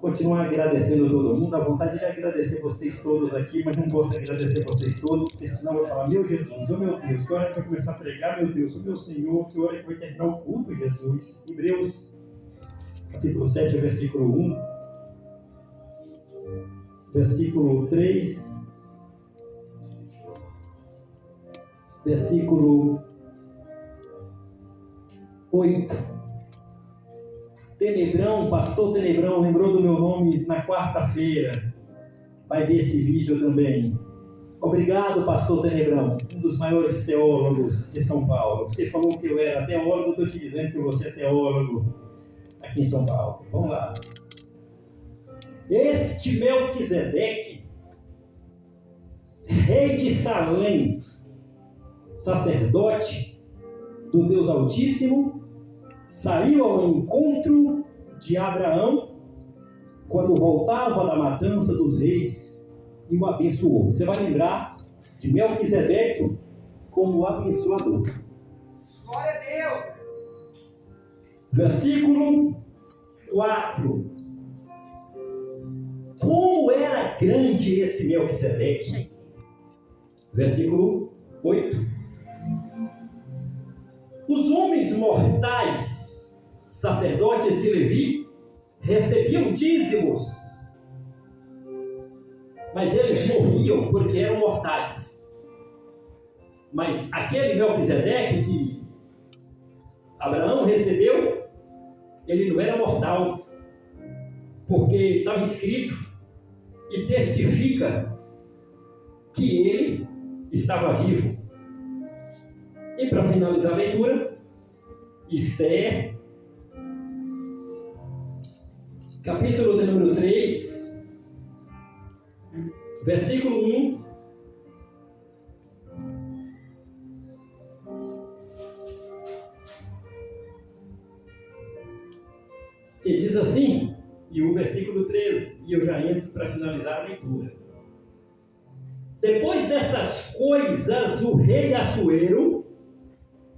continuar agradecendo todo mundo. A vontade de agradecer vocês todos aqui, mas não posso agradecer vocês todos, porque senão eu vou falar, meu Jesus, oh meu Deus, que hora que vai começar a pregar, meu Deus, oh meu Senhor, que hora que vai terminar o culto, Jesus. Hebreus, capítulo 7, versículo 1, versículo 3, versículo 8. Tenebrão, pastor Tenebrão, lembrou do meu nome na quarta-feira. Vai ver esse vídeo também. Obrigado, pastor Tenebrão, um dos maiores teólogos de São Paulo. Você falou que eu era teólogo, estou te dizendo que você é teólogo aqui em São Paulo. Vamos lá. Este Melquisedeque, rei de Salém, sacerdote do Deus Altíssimo, saiu ao encontro de Abraão quando voltava da matança dos reis e o abençoou. Você vai lembrar de Melquisedeque como o abençoador. Glória a Deus! Versículo 4. Como era grande esse Melquisedeque? Versículo 8. Os homens mortais, sacerdotes de Levi, recebiam dízimos, mas eles morriam porque eram mortais. Mas aquele Melquisedeque que Abraão recebeu, ele não era mortal, porque estava escrito e testifica que ele estava vivo. E para finalizar a leitura, Esther, capítulo de número 3, versículo 1. Que diz assim, e o versículo 13, e eu já entro para finalizar a leitura. Depois dessas coisas, o rei Assuero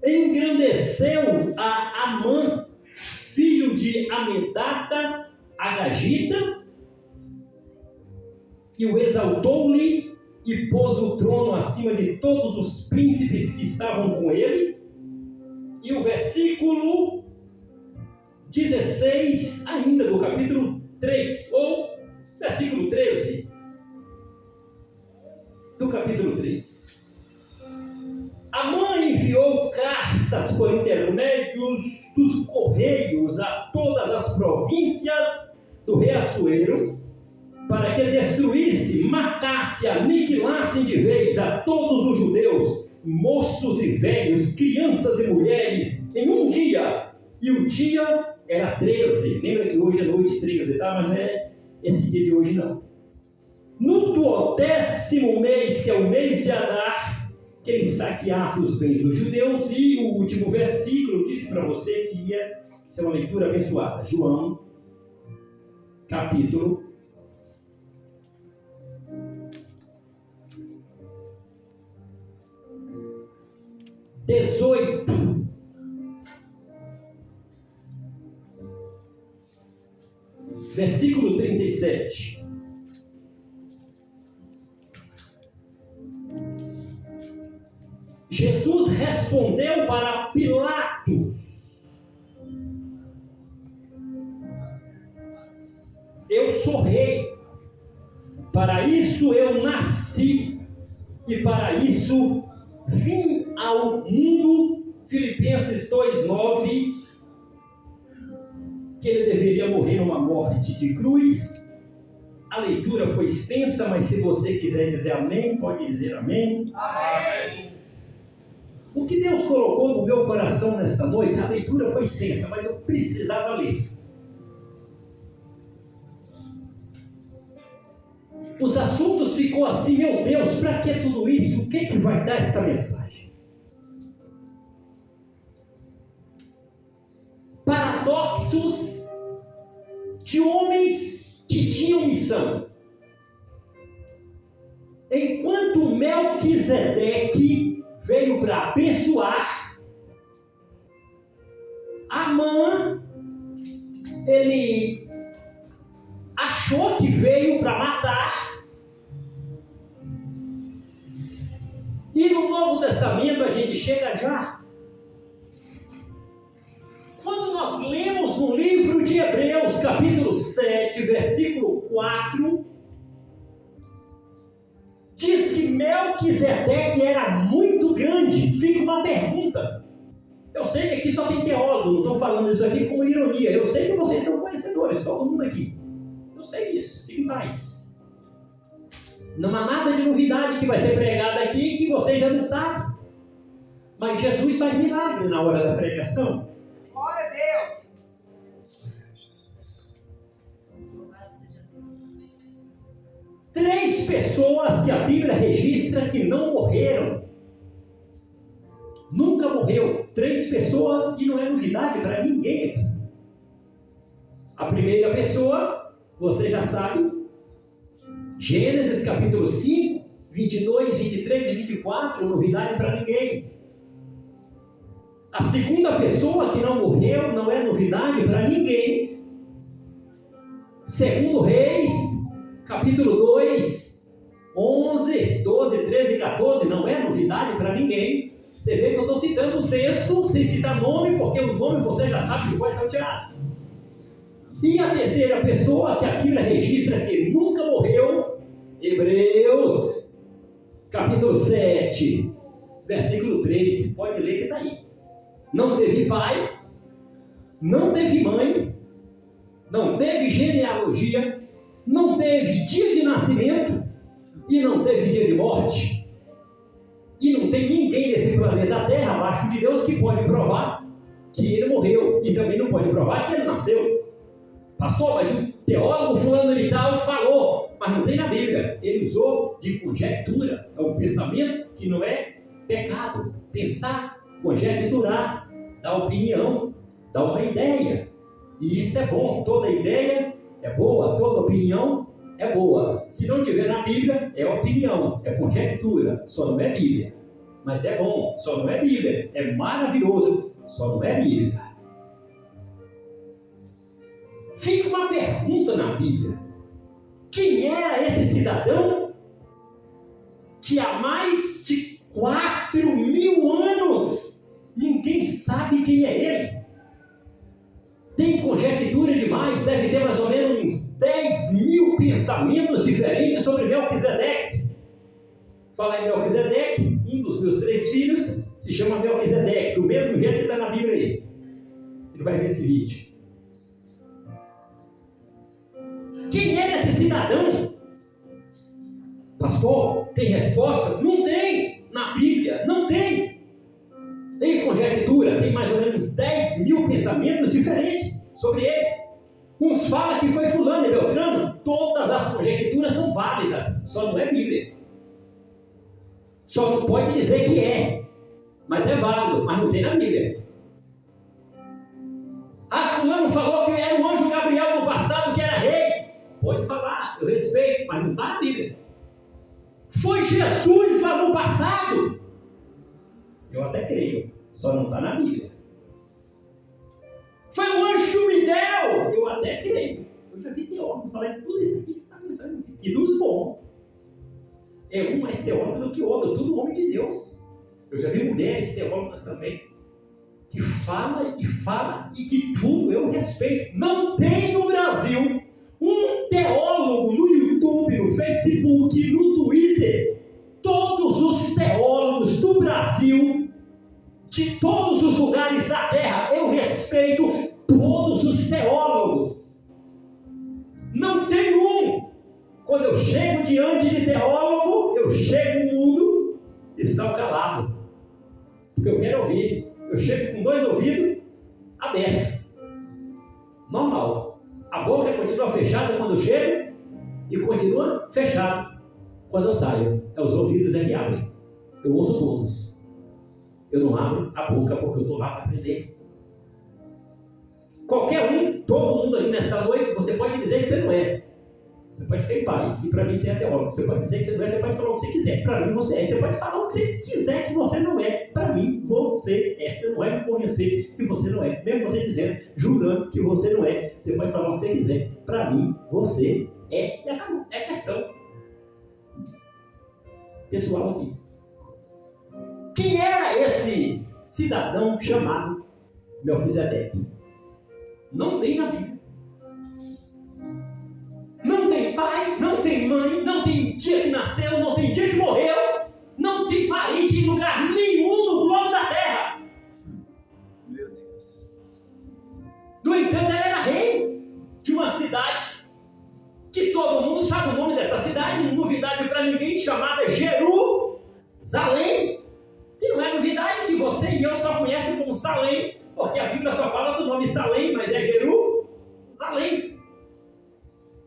engrandeceu a Amã, filho de Amedata, Agagita, e o exaltou-lhe e pôs o trono acima de todos os príncipes que estavam com ele. E o versículo 16, ainda do capítulo 3, ou versículo 13 do capítulo 3. Amã enviou cartas por intermédios dos correios a todas as províncias do rei Assuero, para que destruísse, matasse, aniquilasse de vez a todos os judeus, moços e velhos, crianças e mulheres, em um dia. E o dia era 13. Lembra que hoje é noite 13, tá? Mas não é esse dia de hoje, não. No 12º mês, que é o mês de Adar, que ele saqueasse os bens dos judeus. E o último versículo, eu disse para você que ia ser uma leitura abençoada. João, capítulo 18. Versículo 37. Jesus respondeu para Pilatos: eu sou rei, para isso eu nasci e para isso vim ao mundo. Filipenses 2:9, que ele deveria morrer numa morte de cruz. A leitura foi extensa, mas se você quiser dizer amém, pode dizer amém. Amém! O que Deus colocou no meu coração nesta noite, a leitura foi extensa, mas eu precisava ler. Os assuntos ficou assim, meu Deus, para que tudo isso? O que vai dar esta mensagem? Paradoxos de homens que tinham missão. Enquanto Melquisedeque veio para abençoar, Amã, ele achou que veio para matar. E no Novo Testamento a gente chega já. Quando nós lemos no livro de Hebreus, capítulo 7, versículo 4, diz que Melquisedeque era muito grande. Fica uma pergunta. Eu sei que aqui só tem teólogo, não estou falando isso aqui com ironia. Eu sei que vocês são conhecedores, todo mundo aqui. Eu sei disso, fique em paz. Não há nada de novidade que vai ser pregado aqui que você já não sabe. Mas Jesus faz milagre na hora da pregação. Glória a Deus. Louvado seja Deus. 3 pessoas que a Bíblia registra que não morreram. Nunca morreu. 3 pessoas e não é novidade para ninguém aqui. A primeira pessoa, você já sabe, Gênesis capítulo 5, 22, 23 e 24, novidade para ninguém. A segunda pessoa que não morreu não é novidade para ninguém. Segundo Reis, capítulo 2, 11, 12, 13 e 14, não é novidade para ninguém. Você vê que eu estou citando o texto sem citar nome, porque o nome você já sabe que vai ser tirado. E a terceira pessoa que a Bíblia registra que nunca morreu, Hebreus, capítulo 7, versículo 3, pode ler que está aí. Não teve pai, não teve mãe, não teve genealogia, não teve dia de nascimento e não teve dia de morte. E não tem ninguém nesse planeta Terra, abaixo de Deus, que pode provar que ele morreu e também não pode provar que ele nasceu. Pastor, mas o teólogo fulano de tal falou, mas não tem na Bíblia. Ele usou de conjectura, é um pensamento que não é pecado. Pensar, conjecturar, dar opinião, dar uma ideia. E isso é bom, toda ideia é boa, toda opinião é boa. Se não tiver na Bíblia, é opinião, é conjectura, só não é Bíblia. Mas é bom, só não é Bíblia. É maravilhoso, só não é Bíblia. Fica uma pergunta na Bíblia. Quem era esse cidadão que há mais de 4.000 anos ninguém sabe quem é ele? Tem conjectura demais, deve ter mais ou menos uns 10.000 pensamentos diferentes sobre Melquisedeque. Fala em Melquisedeque, um dos meus 3 filhos se chama Melquisedeque, do mesmo jeito que está na Bíblia aí. Ele vai ver esse vídeo. Quem era esse cidadão? Pastor, tem resposta? Não tem na Bíblia, não tem. Em conjectura, tem mais ou menos 10.000 pensamentos diferentes sobre ele. Uns falam que foi fulano e beltrano. Todas as conjecturas são válidas, só não é Bíblia. Só não pode dizer que é, mas é válido, mas não tem na Bíblia. Ah, fulano falou que era o anjo Gabriel no passado, que era rei. Pode falar, eu respeito, mas não está na Bíblia. Foi Jesus lá no passado. Eu até creio, só não está na Bíblia. Foi o anjo Miguel. Eu até creio. Eu já vi teólogo falar de tudo isso aqui que você está pensando. E dos bons. É um mais teólogo do que o outro, tudo homem de Deus. Eu já vi mulheres teólogas também, que fala e que tudo eu respeito. Não tem no Brasil um teólogo no YouTube, no Facebook, no Twitter. Todos os teólogos do Brasil, de todos os lugares da terra, eu respeito todos os teólogos. Não tem um. Quando eu chego diante de teólogo, eu chego mudo e saio calado, porque eu quero ouvir. Eu chego com 2 ouvidos abertos, normal. A boca continua fechada quando eu chego e continua fechada quando eu saio. É os ouvidos que abrem. Eu ouço todos. Eu não abro a boca porque eu estou lá para aprender. Qualquer um, todo mundo aqui nesta noite, você pode dizer que você não é. Você pode ficar em paz. E para mim você é teólogo. Você pode dizer que você não é, você pode falar o que você quiser. Para mim você é. Você pode falar o que você quiser que você não é. Para mim você é. Você não vai me convencer que você não é. Mesmo você dizendo, jurando que você não é. Você pode falar o que você quiser. Para mim você é. E acabou. É questão pessoal aqui. Quem era esse cidadão chamado Melquisedeque? Não tem na Bíblia. Não tem pai, não tem mãe, não tem dia que nasceu, não tem dia que morreu, não tem parente em lugar nenhum no globo da terra. Meu Deus. No entanto, ele era rei de uma cidade que todo mundo sabe o nome dessa cidade, novidade para ninguém, chamada Jerusalém. E não é novidade que você e eu só conhecem como Salém, porque a Bíblia só fala do nome Salém, mas é Jerusalém.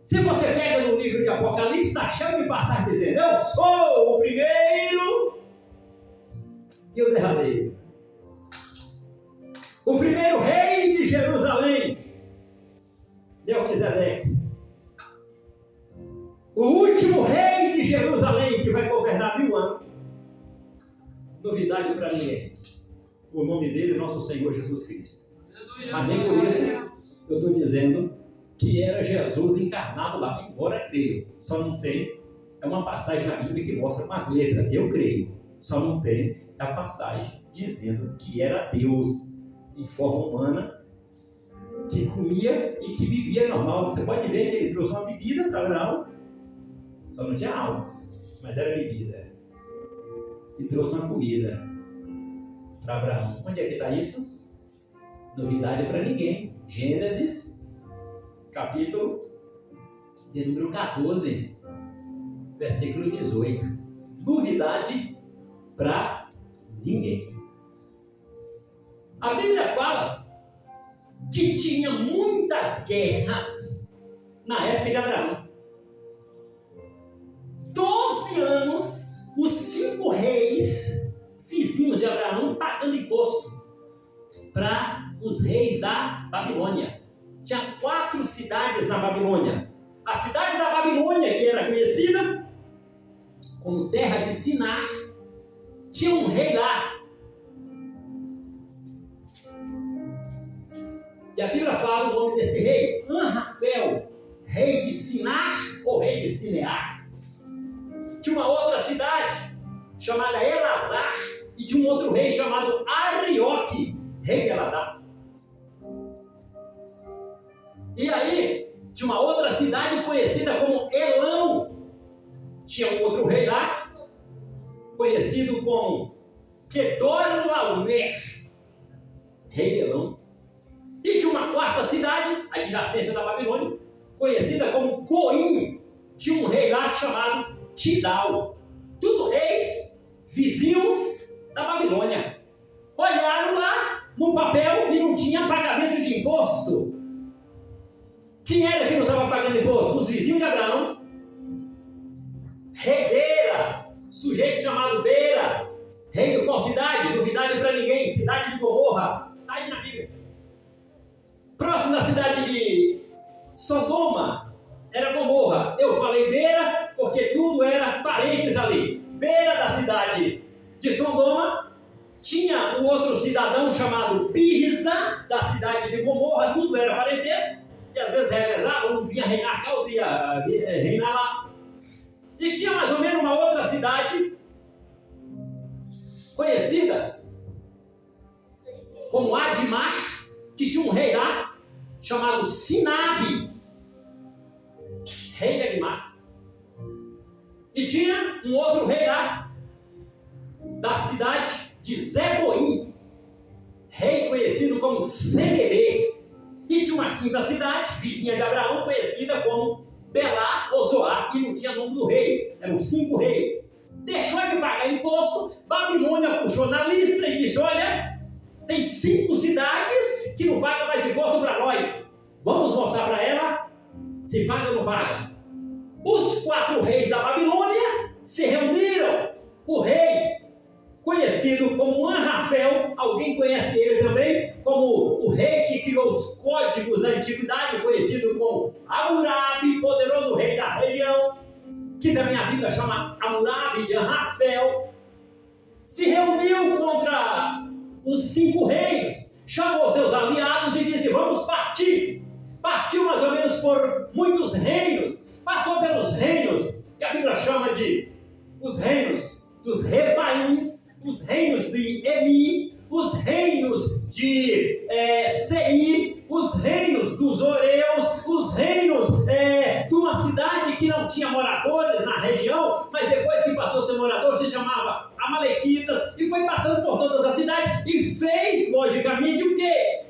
Se você pega no livro de Apocalipse, está cheio de passagem dizendo: eu sou o primeiro e o derradeiro. O primeiro rei de Jerusalém, Melquisedeque. O último rei de Jerusalém, que vai governar 1000 anos. Novidade para ninguém. O nome dele é nosso Senhor Jesus Cristo. Mas nem por isso eu estou dizendo que era Jesus encarnado lá, embora creio. Só não tem, é uma passagem na Bíblia que mostra com as letras, eu creio. Só não tem a passagem dizendo que era Deus em forma humana, que comia e que vivia normal. Você pode ver que ele trouxe uma bebida para Abraão, só não tinha álcool, mas era bebida. E trouxe uma comida para Abraão. Onde é que está isso? Novidade para ninguém. Gênesis, capítulo de número 14, versículo 18. Novidade para ninguém. A Bíblia fala que tinha muitas guerras na época de Abraão. 12 anos, os 5 reis vizinhos de Abraão pagando imposto para os reis da Babilônia. Tinha 4 cidades na Babilônia. A cidade da Babilônia, que era conhecida como terra de Sinar, tinha um rei lá. E a Bíblia fala o nome desse rei, Anrafel, rei de Sinar ou rei de Sinear. Tinha uma outra cidade chamada Elazar e de um outro rei chamado Arioque, rei de Elazar. E aí, tinha uma outra cidade conhecida como Elão. Tinha um outro rei lá, conhecido como Kedorlaomer, rei de Elão. E tinha uma quarta cidade, a adjacência da Babilônia, conhecida como Coim. Tinha um rei lá chamado Tidal. Tudo reis vizinhos da Babilônia. Olharam lá no papel e não tinha pagamento de imposto. Quem era que não estava pagando imposto? Os vizinhos de Abraão. Rei Beira, sujeito chamado Beira, rei de qual cidade? Novidade para ninguém, cidade de Gomorra. Está aí na Bíblia. Próximo da cidade de Sodoma era Gomorra. Eu falei Beira porque tudo era parentes ali. Beira da cidade de Sodoma tinha um outro cidadão chamado Birza, da cidade de Gomorra. Tudo era parentesco. E às vezes revezavam, um vinha reinar cá, outro ia reinar lá. E tinha mais ou menos uma outra cidade conhecida como Admar, que tinha um rei lá chamado Sinabe, rei de Admar. E tinha um outro rei lá da cidade de Zeboim, rei conhecido como Senebe. E tinha uma quinta cidade, vizinha de Abraão, conhecida como Belá ou Zoar, e não tinha nome do rei. Eram 5 reis. Deixou de pagar imposto, Babilônia puxou na lista e disse: olha, tem 5 cidades que não pagam mais imposto para nós. Vamos mostrar para ela se paga ou não paga. Os 4 reis da Babilônia se reuniram. O rei conhecido como Anrafel, alguém conhece ele também como o rei que criou os códigos da antiguidade, conhecido como Hammurabi, poderoso rei da que a minha Bíblia chama Hammurabi de Rafael, se reuniu contra os 5 reinos, chamou seus aliados e disse: vamos partir. Partiu mais ou menos por muitos reinos, passou pelos reinos que a Bíblia chama de os reinos dos Refaíns, os reinos de Emi, os reinos de Seir, os reinos dos Oreus, os reinos de uma cidade que não tinha moradores na região, mas depois que passou a ter moradores se chamava Amalequitas, e foi passando por todas as cidades e fez, logicamente, o quê?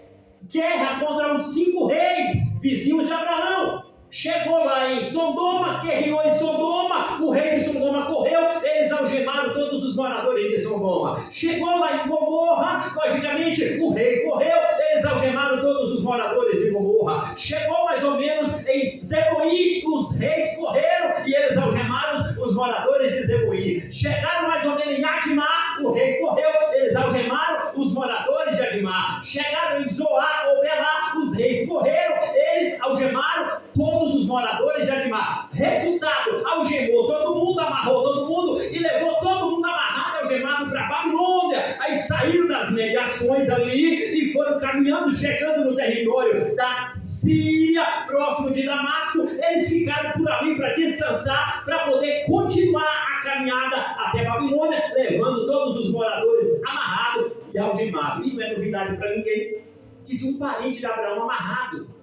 Guerra contra os 5 reis vizinhos de Abraão. Chegou lá em Sodoma, guerreou em Sodoma, o rei de Sodoma correu, eles algemaram todos os moradores de Sodoma. Chegou lá em Gomorra, logicamente o rei correu, eles algemaram todos os moradores de Gomorra. Chegou mais ou menos em Zeboim, os reis correram e eles algemaram os moradores de Zeboim. Chegaram mais ou menos em Admá, o rei correu, eles algemaram os moradores de Admá. Chegaram em Zoar ou Belá, os reis correram, eles algemaram todos os moradores de Admá. Resultado, algemou todo mundo, amarrou todo mundo e levou todo mundo amarrado, algemado para Babilônia. Aí saíram das mediações ali e foram caminhando, chegando no território da Síria, próximo de Damasco. Eles ficaram por ali para descansar, para poder continuar a caminhada até Babilônia, levando todos os moradores amarrados e algemados. E não é novidade para ninguém que tinha um parente de Abraão amarrado.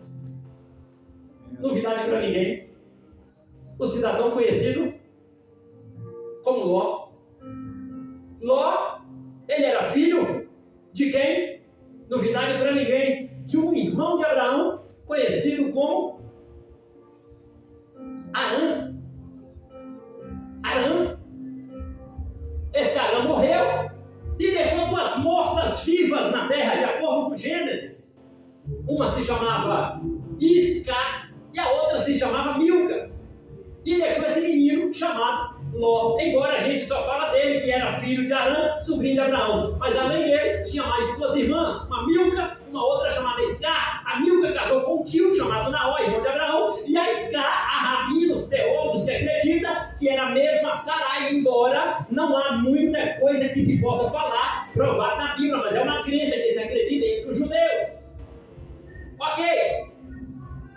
Novidade para ninguém. O cidadão conhecido como Ló. Ló, ele era filho de quem? Novidade para ninguém. De um irmão de Abraão, conhecido como Arã. Arã. Esse Arã morreu e deixou 2 moças vivas na terra, de acordo com Gênesis. Uma se chamava Isca e a outra se chamava Milca. E deixou esse menino chamado Ló. Embora a gente só fala dele, que era filho de Arã, sobrinho de Abraão. Mas além dele, tinha mais de 2 irmãs. Uma Milca, uma outra chamada Isca. A Milca casou com um tio chamado Naó, irmão de Abraão. E a Isca, há rabinos, teólogos que acreditam que era a mesma Sarai. Embora não há muita coisa que se possa falar, provado na Bíblia. Mas é uma crença que se acredita entre os judeus. Ok?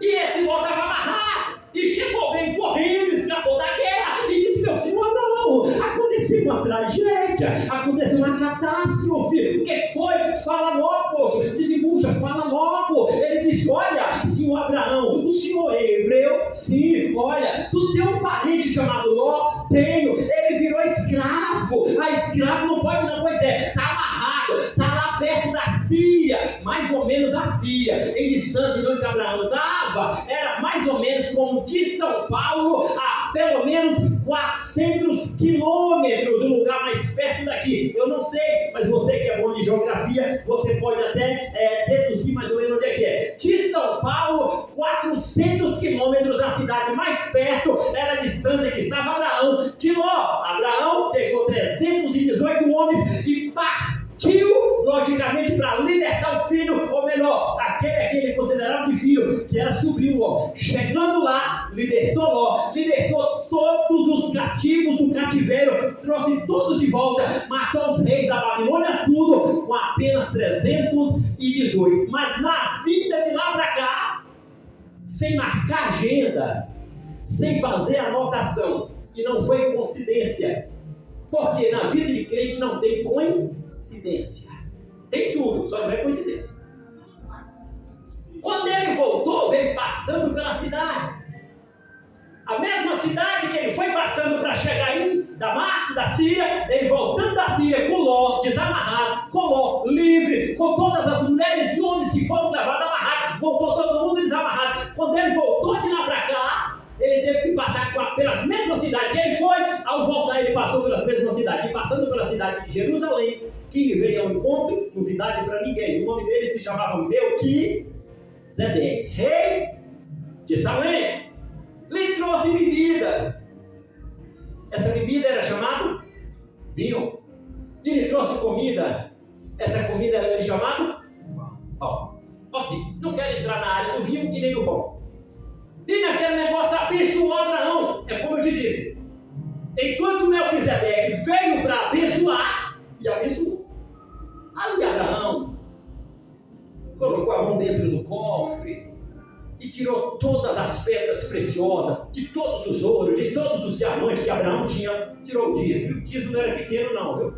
E esse Ló estava amarrado, e chegou bem correndo, escapou da guerra, e disse: meu senhor, não, aconteceu uma tragédia, aconteceu uma catástrofe. O que foi? Fala logo, moço, desembucha, fala logo. Ele disse: olha, senhor Abraão, o senhor é hebreu? Sim. Olha, tu tem um parente chamado Ló? Tenho. Ele virou escravo. A escravo não pode não, pois é, está amarrado, está lá perto da Síria, mais ou menos a Síria, em distância de onde Abraão estava, era mais ou menos como de São Paulo a pelo menos 400 quilômetros, o lugar mais perto daqui. Eu não sei, mas você que é bom de geografia, você pode até deduzir mais ou menos onde é que é. De São Paulo, 400 quilômetros, a cidade mais perto era a distância que estava Abraão de Ló. Abraão pegou 318 homens e partiu, logicamente, para libertar o filho, ou melhor, aquele que ele considerava de filho, que era sobrinho Ló. Chegando lá, libertou Ló, libertou todos os cativos do cativeiro, trouxe todos de volta, matou os reis da Babilônia, tudo, com apenas 318. Mas na vida de lá para cá, sem marcar agenda, sem fazer anotação, e não foi coincidência, porque na vida de crente não tem coincidência. Tem tudo, só não é coincidência. Quando ele voltou, veio passando pelas cidades. A mesma cidade que ele foi passando para chegar em Damasco, da Síria, ele voltando da Síria com Ló desamarrado, com Ló livre, com todas as mulheres e homens que foram levados amarrados, voltou todo mundo desamarrado. Quando ele voltou de lá para cá, ele teve que passar pelas mesmas cidades que ele foi. Ao voltar, ele passou pelas mesmas cidades, e passando pela cidade de Jerusalém, que lhe veio ao encontro, novidade para ninguém. O nome dele se chamava Melquisedeque, rei de Salém. Lhe trouxe bebida. Essa bebida era chamada vinho. E lhe trouxe comida. Essa comida era chamada pão. Ok, não quero entrar na área do vinho e nem do pão. E naquele negócio abençoou Abraão. É como eu te disse, Melquisedeque veio para abençoar e abençoou. Ali Abraão colocou a mão dentro do cofre e tirou todas as pedras preciosas, de todos os ouros, de todos os diamantes que Abraão tinha, tirou o dízimo. E o dízimo não era pequeno não, viu?